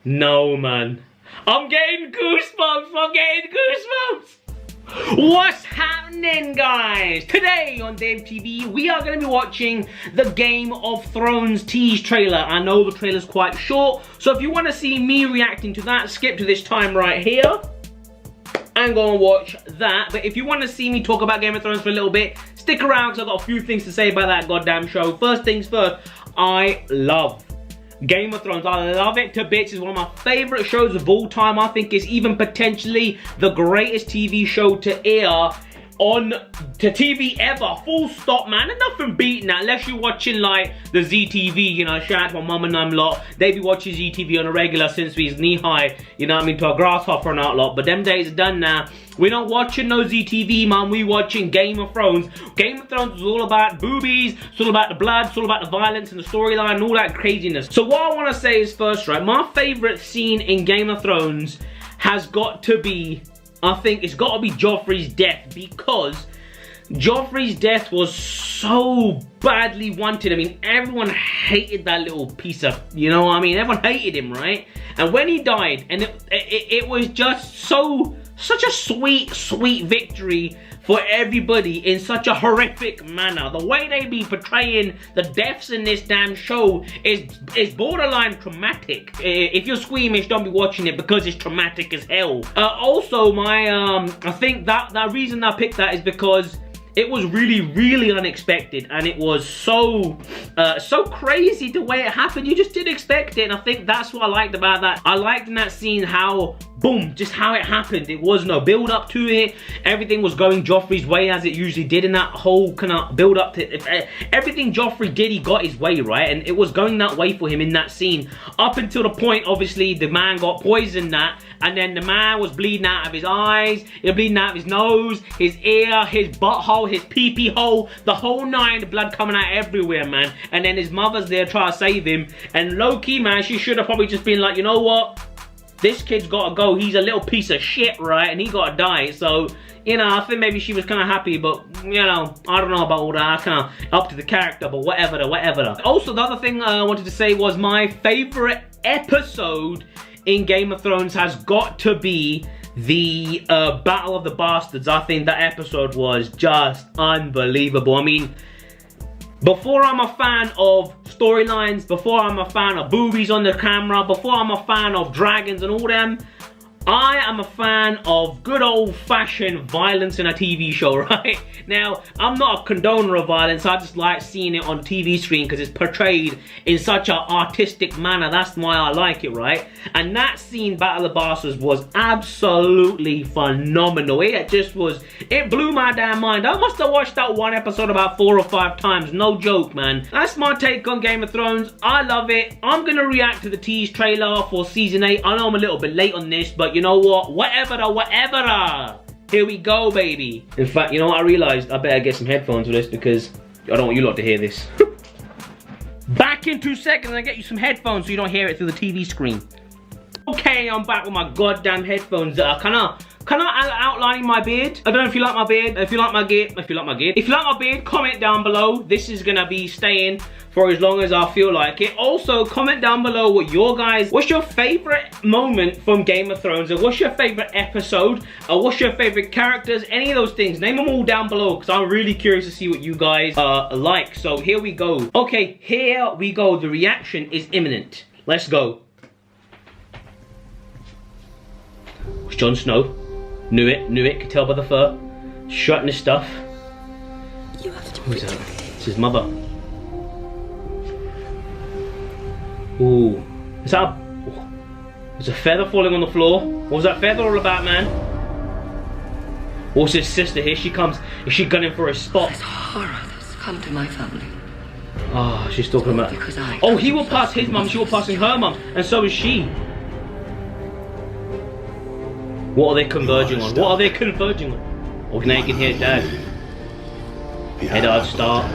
No, man. I'm getting goosebumps. I'm getting goosebumps. What's happening, guys? Today on DevTV, we are going to be watching the Game of Thrones tease trailer. I know the trailer's quite short, so if you want to see me reacting to that, skip to this time right here and go and watch that. But if you want to see me talk about Game of Thrones for a little bit, stick around because I've got a few things to say about that goddamn show. First things first, I love Game of Thrones. I love it to bits. It's one of my favorite shows of all time. I think it's even potentially the greatest TV show to air on to TV ever. Full stop, man. There's nothing beating that unless you're watching like the ZTV, you know. Shout out to my mum and them lot. They be watching ZTV on a regular since we was knee high, you know what I mean, to a grasshopper and that lot. But them days are done now. We're not watching no ZTV, man. We watching Game of Thrones. Game of Thrones is all about boobies. It's all about the blood. It's all about the violence and the storyline and all that craziness. So what I want to say is first, right, my favorite scene in Game of Thrones has got to be, I think it's got to be Joffrey's death, because Joffrey's death was so badly wanted. I mean, everyone hated that little piece of, you know what I mean? Everyone hated him, right? And when he died, and it was just such a sweet victory for everybody in such a horrific manner. The way they be portraying the deaths in this damn show is borderline traumatic. If you're squeamish, don't be watching it because it's traumatic as hell. Also, I think that the reason I picked that is because it was really unexpected, and it was so crazy the way it happened. You just didn't expect it, and I think that's what I liked about that. I liked in that scene how, boom, just how it happened. It was no build up to it. Everything was going Joffrey's way as it usually did in that whole kind of build up to everything Joffrey did. He got his way, right, and it was going that way for him in that scene up until the point, obviously, the man got poisoned, and then the man was bleeding out of his eyes, he was bleeding out of his nose, his ear, his butthole, his pee-pee hole, the whole nine, the blood coming out everywhere, man. And then his mother's there trying to save him, and low-key, man, she should have probably just been like, you know what, this kid's gotta go, he's a little piece of shit, right, and he gotta die. So, you know, I think maybe she was kind of happy, but, you know, I don't know about all that, kind of up to the character, but whatever. Also, the other thing I wanted to say was my favorite episode in Game of Thrones has got to be the Battle of the Bastards. I think that episode was just unbelievable. I mean, before I'm a fan of storylines, before I'm a fan of boobies on the camera, before I'm a fan of dragons and all them, I am a fan of good old-fashioned violence in a TV show, right? Now, I'm not a condoner of violence. I just like seeing it on the TV screen because it's portrayed in such an artistic manner. That's why I like it, right? And that scene, Battle of the Bastards, was absolutely phenomenal. It just was, it blew my damn mind. I must have watched that one episode about 4 or 5 times. No joke, man. That's my take on Game of Thrones. I love it. I'm going to react to the tease trailer for Season 8. I know I'm a little bit late on this, but you know what? Whatever. Here we go, baby. In fact, you know what I realized? I better get some headphones for this because I don't want you lot to hear this. Back in 2 seconds, I get you some headphones so you don't hear it through the TV screen. Okay, I'm back with my goddamn headphones that are kind of outlining my beard. I don't know if you like my beard. If you like my beard, comment down below. This is gonna be staying for as long as I feel like it. Also, comment down below what's your favorite moment from Game of Thrones, or what's your favorite episode, or what's your favorite characters, any of those things. Name them all down below because I'm really curious to see what you guys like. So here we go. Okay, here we go. The reaction is imminent. Let's go. It's Jon Snow. Knew it, could tell by the fur. Strutting his stuff. You have to Who's that? It's his mother. Ooh. Is that there's a feather falling on the floor? What was that feather all about, man? What's his sister? Here she comes. Is she gunning for a spot? There's horror that's come to my family. Oh, she's talking about... Oh, he will pass his mum, she will pass her mum, and so is she. What are they converging on? Oh, now you can hear Dad. Eddard Stark.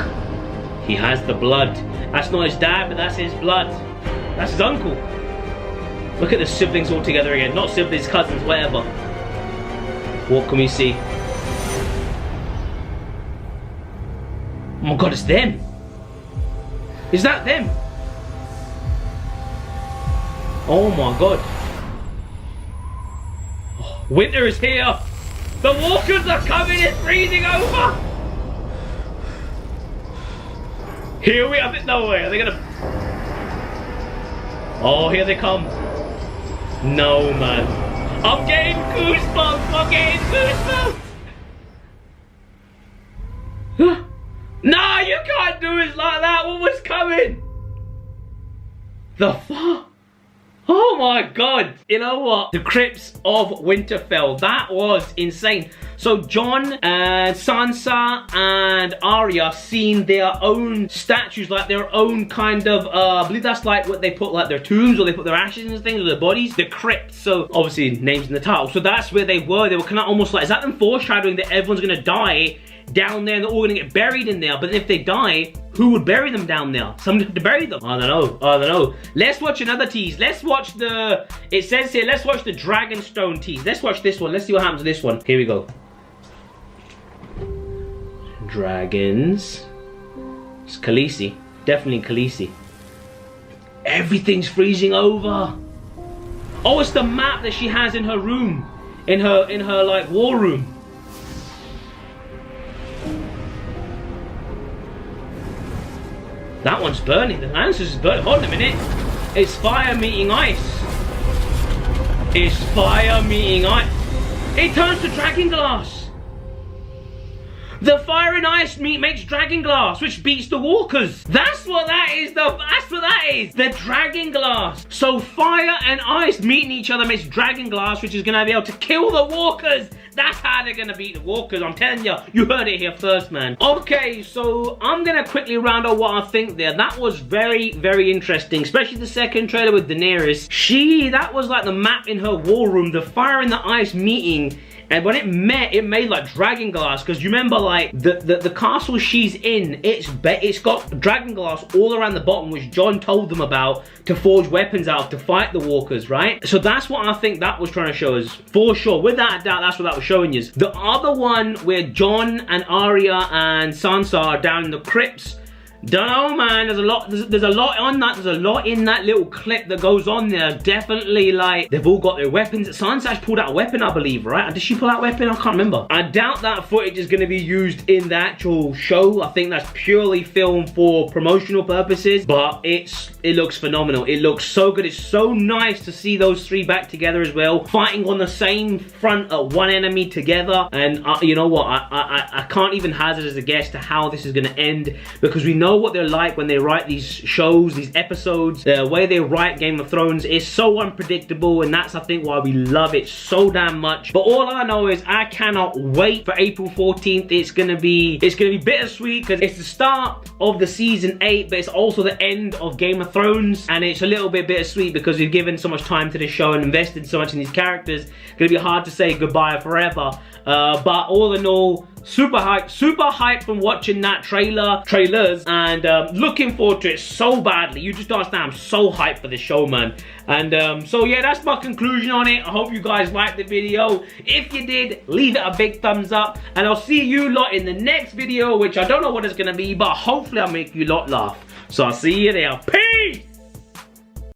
He has the blood. That's not his dad, but that's his blood. That's his uncle. Look at the siblings all together again. Not siblings, cousins, whatever. What can we see? Oh my god, it's them. Is that them? Oh my god. Oh, winter is here. The walkers are coming. It's freezing over. Here we are. No way. Are they gonna? Oh, here they come. No, man. I'm getting goosebumps. I'm getting goosebumps. No, you can't do it like that. What was coming? The fuck? Oh my god. You know what? The Crypts of Winterfell. That was insane. So Jon and Sansa and Arya seen their own statues, like their own kind of, I believe that's like what they put, like their tombs, or they put their ashes and things, or their bodies. The crypts. So obviously names in the title. So that's where they were. They were kind of almost like, is that them foreshadowing that everyone's gonna die down there and they're all gonna get buried in there? But if they die, who would bury them down there? Somebody to bury them. I don't know. I don't know. Let's watch another tease. Let's watch the, it says here, let's watch the Dragonstone tease. Let's watch this one. Let's see what happens to this one. Here we go. Dragons. It's Khaleesi. Definitely Khaleesi. Everything's freezing over. Oh, it's the map that she has in her room. In her like war room. That one's burning. The Lancers is burning. Hold on a minute. It's fire meeting ice. It's fire meeting ice. It turns to dragon glass. The fire and ice meet makes dragon glass, which beats the walkers. That's what that is. That's what that is. The dragon glass. So fire and ice meeting each other makes dragon glass, which is gonna be able to kill the walkers. That's how they're gonna beat the walkers. I'm telling you, you heard it here first, man. Okay, so I'm gonna quickly round out what I think there. That was very, very interesting, especially the second trailer with Daenerys. That was like the map in her war room, the fire and the ice meeting. And when it met, it made like dragon glass. Because you remember, like the castle she's in, it's got dragon glass all around the bottom, which Jon told them about to forge weapons out of to fight the walkers, right? So that's what I think that was trying to show us, for sure. Without a doubt, that's what that was showing you. The other one where Jon and Arya and Sansa are down in the crypts. Don't know, man. There's a lot on that. There's a lot in that little clip that goes on there. Definitely, like, they've all got their weapons. Sansa's pulled out a weapon, I believe, right? Did she pull out a weapon? I can't remember. I doubt that footage is going to be used in the actual show. I think that's purely filmed for promotional purposes. But it looks phenomenal. It looks so good. It's so nice to see those three back together as well, fighting on the same front at one enemy together. And you know what? I can't even hazard as a guess to how this is going to end, because we know what they're like when they write these shows, these episodes. The way they write Game of Thrones is so unpredictable, and that's, I think, why we love it so damn much. But all I know is I cannot wait for April 14th. It's gonna be bittersweet, because it's the start of the season 8, but it's also the end of Game of Thrones, and it's a little bit bittersweet because we've given so much time to the show and invested so much in these characters. It's gonna be hard to say goodbye forever. But all in all, super hyped from watching that trailers, and looking forward to it so badly. You just don't understand. I'm so hyped for this show, man. And so yeah, that's my conclusion on it. I hope you guys liked the video. If you did, leave it a big thumbs up, and I'll see you lot in the next video, which I don't know what it's gonna be, but hopefully I'll make you lot laugh. So I'll see you there. Peace.